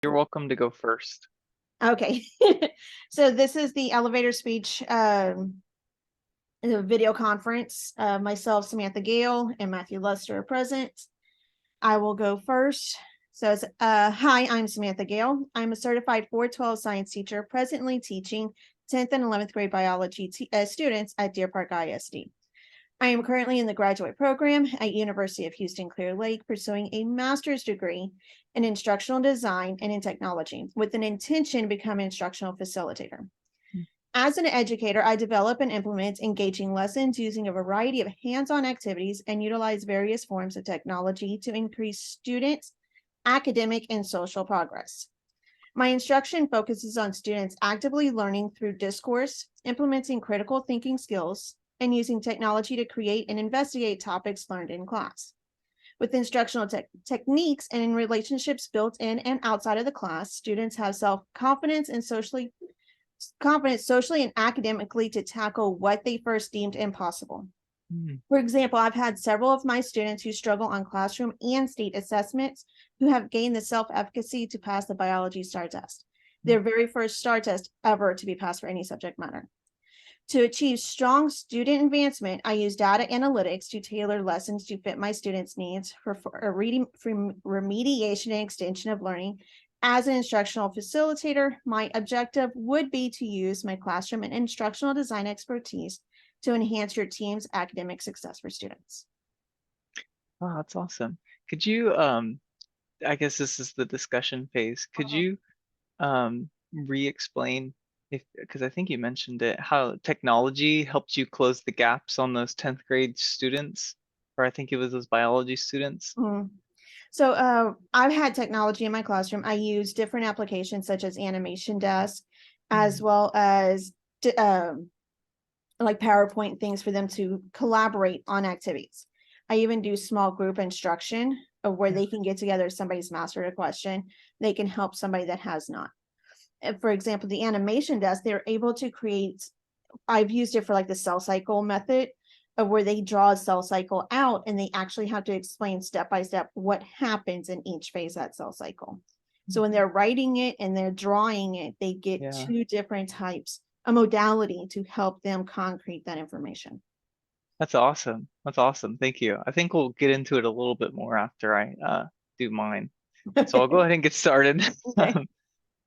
You're welcome to go first. Okay. So this is the elevator speech video conference. Myself, Samantha Gale, and Matthew Lester are present. I will go first. So, hi, I'm Samantha Gale. I'm a certified 412 science teacher, presently teaching 10th and 11th grade biology students at Deer Park ISD. I am currently in the graduate program at University of Houston Clear Lake, pursuing a master's degree in instructional design and in technology, with an intention to become an instructional facilitator. As an educator, I develop and implement engaging lessons using a variety of hands-on activities and utilize various forms of technology to increase students' academic and social progress. My instruction focuses on students actively learning through discourse, implementing critical thinking skills, and using technology to create and investigate topics learned in class. With instructional techniques and in relationships built in and outside of the class, students have self-confidence and socially and academically to tackle what they first deemed impossible. For example, I've had several of my students who struggle on classroom and state assessments who have gained the self-efficacy to pass the biology STAR test, their very first STAR test ever to be passed for any subject matter. To achieve strong student advancement, I use data analytics to tailor lessons to fit my students' needs for remediation and extension of learning. As an instructional facilitator, my objective would be to use my classroom and instructional design expertise to enhance your team's academic success for students. Oh, that's awesome. Could you, I guess this is the discussion phase. Could you re-explain if, because I think you mentioned it, how technology helped you close the gaps on those 10th grade students, or I think it was those biology students. So I've had technology in my classroom. I use different applications such as Animation Desk, as well as like PowerPoint things for them to collaborate on activities. I even do small group instruction of where they can get together. If somebody's mastered a question, they can help somebody that has not. For example, the Animation Desk, they're able to create, I've used it for like the cell cycle method of where they draw a cell cycle out and they actually have to explain step by step what happens in each phase of that cell cycle. So when they're writing it and they're drawing it, they get two different types, a modality to help them concrete that information. That's awesome. That's awesome. Thank you. I think we'll get into it a little bit more after I do mine. So I'll go ahead and get started. Okay.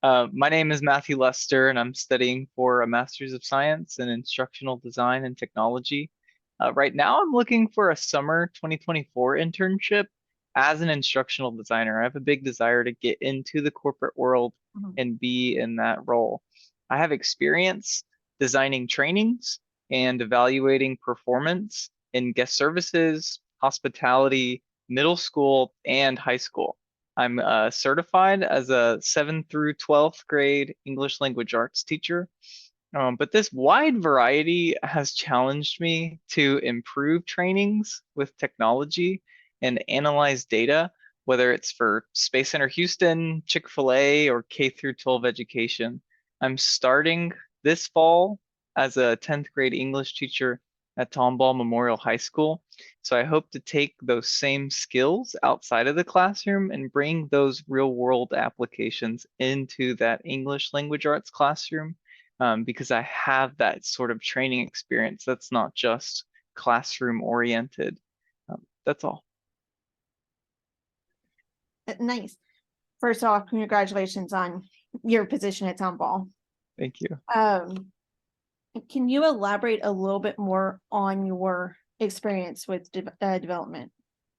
My name is Matthew Lester, and I'm studying for a Master's of Science in Instructional Design and Technology. Right now, I'm looking for a summer 2024 internship as an instructional designer. I have a big desire to get into the corporate world and be in that role. I have experience designing trainings and evaluating performance in guest services, hospitality, middle school, and high school. I'm certified as a 7th through 12th grade English language arts teacher. But this wide variety has challenged me to improve trainings with technology and analyze data, whether it's for Space Center Houston, Chick-fil-A, or K through 12 education. I'm starting this fall as a 10th grade English teacher at Tomball Memorial High School. So I hope to take those same skills outside of the classroom and bring those real world applications into that English language arts classroom, because I have that sort of training experience that's not just classroom oriented. That's all. Nice. First off, congratulations on your position at Tomball. Thank you. Can you elaborate a little bit more on your experience with development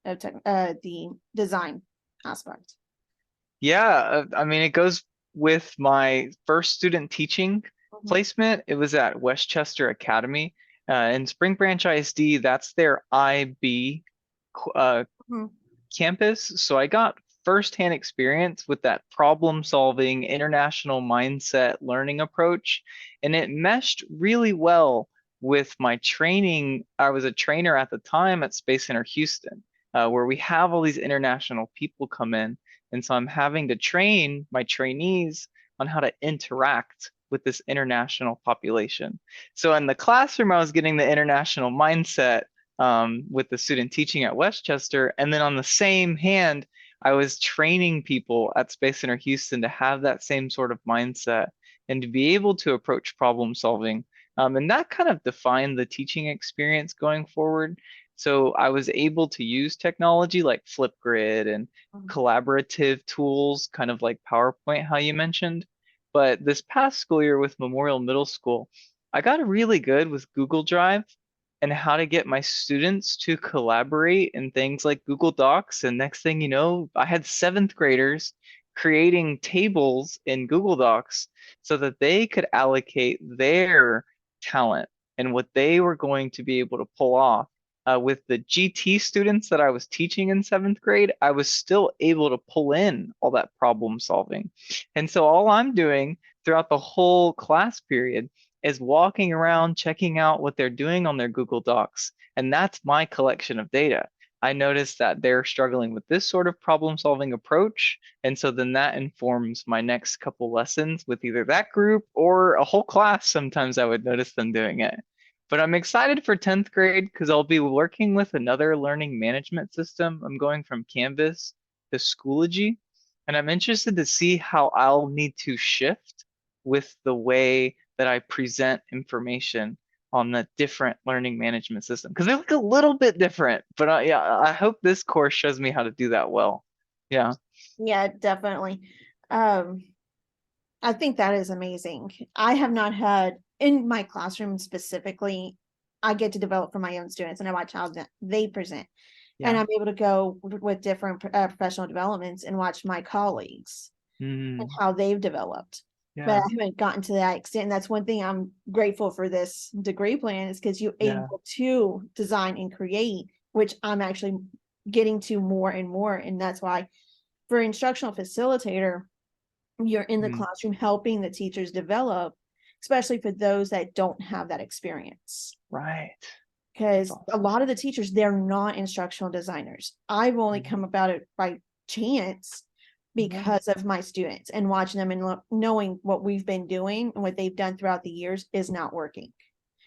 of the design aspect? Yeah, I mean, it goes with my first student teaching placement. It was at Westchester Academy in Spring Branch ISD. That's their IB campus. So I got firsthand experience with that problem solving, international mindset learning approach. And it meshed really well with my training. I was a trainer at the time at Space Center Houston, where we have all these international people come in. And so I'm having to train my trainees on how to interact with this international population. So in the classroom, I was getting the international mindset with the student teaching at Westchester. And then on the same hand, I was training people at Space Center Houston to have that same sort of mindset and to be able to approach problem solving. And that kind of defined the teaching experience going forward. So I was able to use technology like Flipgrid and Mhm. collaborative tools, kind of like PowerPoint, how you mentioned. But this past school year with Memorial Middle School, I got really good with Google Drive and how to get my students to collaborate in things like Google Docs. And next thing you know, I had seventh graders creating tables in Google Docs so that they could allocate their talent and what they were going to be able to pull off. With the GT students that I was teaching in seventh grade, I was still able to pull in all that problem solving. And so all I'm doing throughout the whole class period is walking around checking out what they're doing on their Google Docs. And that's my collection of data. I noticed that they're struggling with this sort of problem solving approach. And so then that informs my next couple lessons with either that group or a whole class. Sometimes I would notice them doing it. But I'm excited for 10th grade because I'll be working with another learning management system. I'm going from Canvas to Schoology. And I'm interested to see how I'll need to shift with the way that I present information on the different learning management system because they look a little bit different. But yeah, I hope this course shows me how to do that well. Yeah. Yeah, definitely. Um, I think that is amazing. I have not had in my classroom specifically, I get to develop for my own students and I watch how they present. And Yeah. I'm able to go with different professional developments and watch my colleagues and Mm, how they've developed. But I yeah. haven't gotten to that extent. And that's one thing I'm grateful for this degree plan is because you're Yeah. able to design and create, which I'm actually getting to more and more. And that's why for instructional facilitator, you're in the Mm, classroom helping the teachers develop, especially for those that don't have that experience. right. That's Because a awesome. lot of the teachers, they're not instructional designers. I've only Mhm. come about it by chance Yeah. because of my students and watching them and knowing what we've been doing and what they've done throughout the years is not working.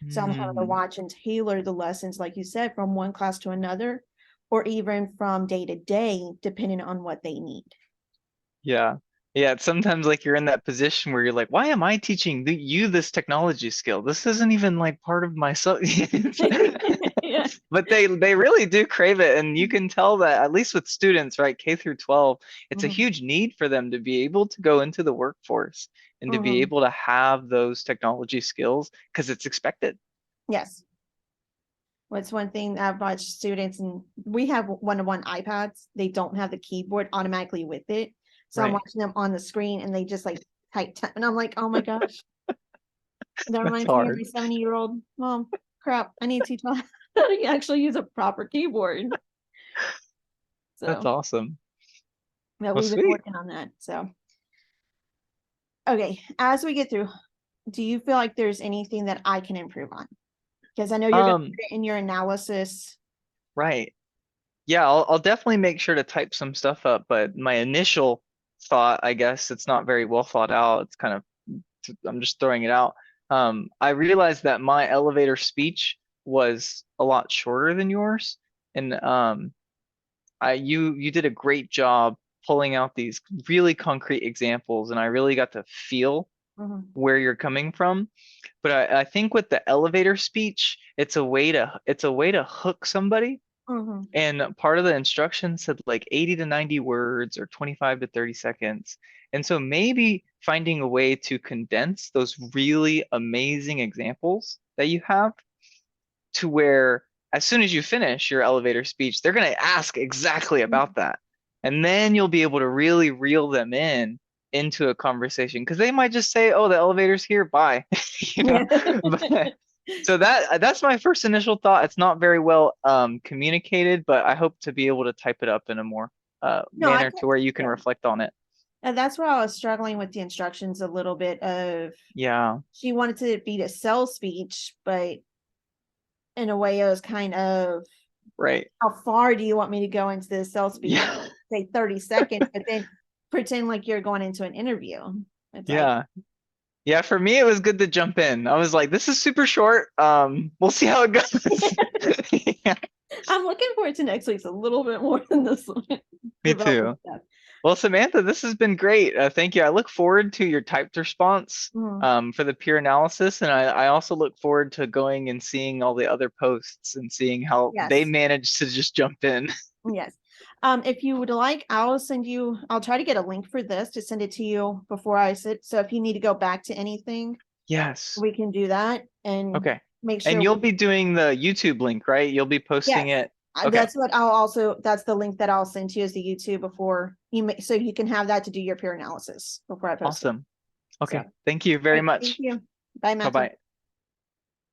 So I'm having to Mm, watch and tailor the lessons, like you said, from one class to another, or even from day to day, depending on what they need. yeah. Yeah. It's sometimes like you're in that position where you're like, why am I teaching you this technology skill? This isn't even like part of my Yeah. But they really do crave it. And you can tell that at least with students, right, K through 12, it's a Mhm. huge need for them to be able to go into the workforce and to be Mhm. able to have those technology skills because it's expected. Yes. What's one thing I've watched students and we have one-to-one iPads. They don't have the keyboard automatically with it. So I'm Right. watching them on the screen and they just like type, and I'm like, oh my gosh, that That's reminds me of hard. my 70-year-old mom. Crap, I need to teach how to actually use a proper keyboard. That's So, awesome. yeah, Well, we've been sweet. working on that. So, okay, as we get through, do you feel like there's anything that I can improve on? Because I know you're going to Um, put it in your analysis. right. Yeah, I'll definitely make sure to type some stuff up, but my initial thought, I guess it's not very well thought out. It's kind of I'm just throwing it out. I realized that my elevator speech was a lot shorter than yours, and you did a great job pulling out these really concrete examples, and I really got to feel Mhm. where you're coming from. But I think with the elevator speech, it's a way to hook somebody. Mhm. And part of the instructions said like 80 to 90 words or 25 to 30 seconds. And so maybe finding a way to condense those really amazing examples that you have to where as soon as you finish your elevator speech, they're going to ask exactly about that. And then you'll be able to really reel them in into a conversation because they might just say, "Oh, the elevator's here, bye." You know. Yeah. But so that's my first initial thought. It's not very well communicated, but I hope to be able to type it up in a more No, I manner can. to where you can Yeah. reflect on it. And that's where I was struggling with the instructions a little bit of Yeah, she wanted to be a sell speech, but in a way it was kind of right. how far do you want me to go into the sell speech? Yeah. Say 30 seconds, but then pretend like you're going into an interview. It's like, Yeah. Yeah, for me it was good to jump in. I was like, this is super short. We'll see how it goes. Yeah. I'm looking forward to next week's a little bit more than this one. Me Development too. stuff. Well, Samantha, this has been great. Thank you. I look forward to your typed response Mhm. for the peer analysis, and I also look forward to going and seeing all the other posts and seeing how they Yes, managed to just jump in. yes. If you would like, I'll try to get a link for this to send it to you before I sit. So if you need to go back to anything, Yes. we can do that and Okay. make And sure you'll we, be doing the YouTube link, right? You'll be posting yes. it. Okay. That's the link that I'll send to you as the YouTube before so you can have that to do your peer analysis before I post it. Awesome. So, Okay. Thank you very great. Thank much. you. Bye, Matthew. Bye-bye.